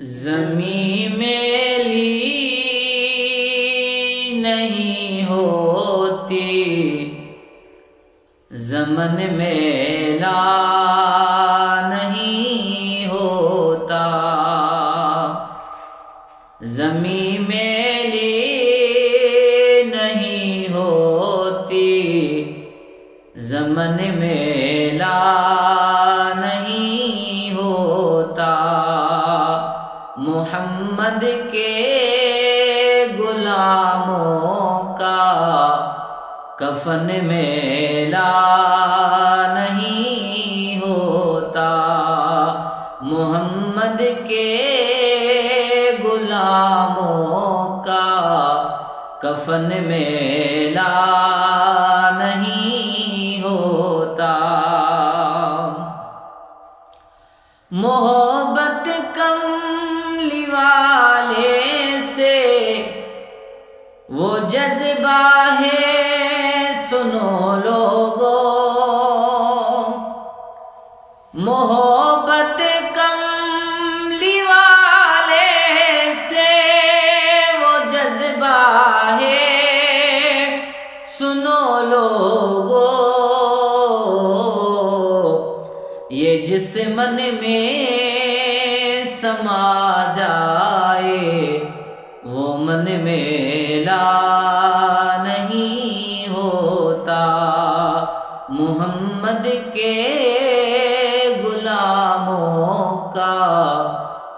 زمیں میلی نہیں ہوتی، زمن میلا نہیں ہوتا، زمیں میلی نہیں ہوتی، زمن میلا نہیں ہوتا، محمد کے غلاموں کا کفن میلا نہیں ہوتا، محمد کے غلاموں کا کفن میلا نہیں ہوتا، محبت کملی والے سے وہ جذبہ ہے، سنو لوگو، محبت کملی والے سے وہ جذبہ ہے، سنو لوگو، یہ جس من میں سما جائے وہ من میلا نہیں ہوتا، محمد کے غلاموں کا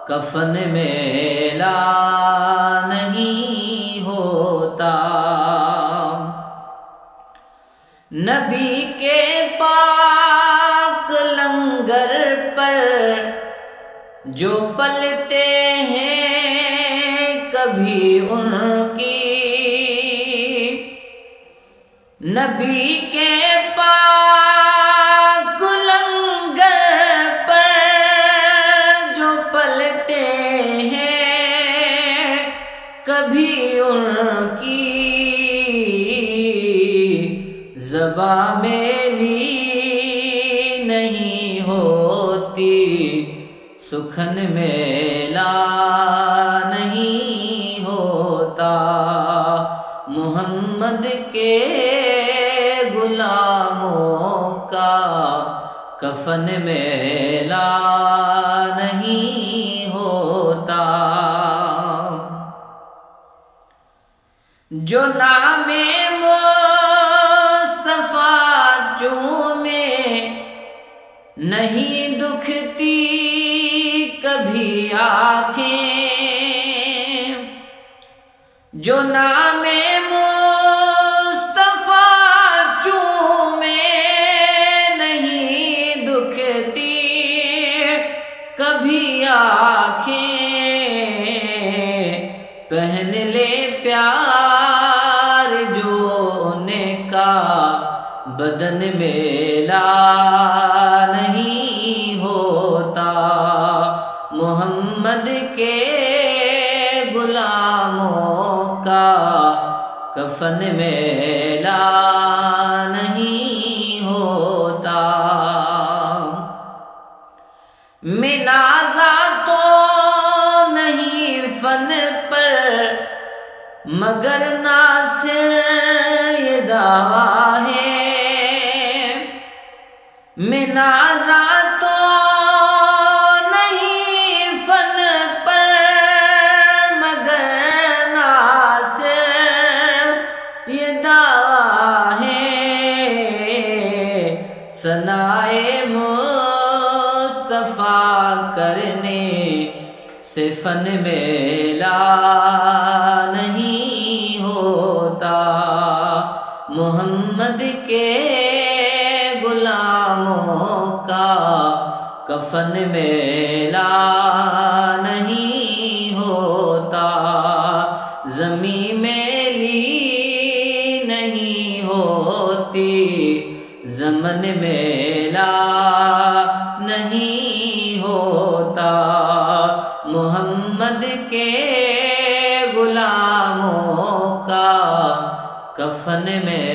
کفن میلا نہیں ہوتا، نبی کے پاک لنگر پر جو پلتے ہیں کبھی ان کی، نبی کے پاک لنگر پر جو پلتے ہیں کبھی ان کی، زباں میلی نہیں ہوتی، سخن میلا نہیں ہوتا، محمد کے غلاموں کا کفن میلا نہیں ہوتا، جو نام مصطفیٰ چومے نہیں دکھتی کبھی آنکھیں، جو نام مصطفیٰ چومے نہیں دکھتی کبھی آنکھیں، پہن لے پیار جو نے کا بدن میلا نہیں ہوتا، محمد کے غلاموں کا کفن میلا نہیں ہوتا، منازع تو نہیں فن پر مگر ناصر یہ دعویٰ ہے، منازع تو نہیں فن پر مگر ناصر یہ دعویٰ ہے، ثنائے مصطفیٰ کرنے سے فن میلا نہیں ہوتا، محمد کے غلاموں کا کفن میلا نہیں ہوتا، زمیں میلی نہیں ہوتی، زمن میلا نہیں ہوتا، محمد کے غلاموں کا کفن میں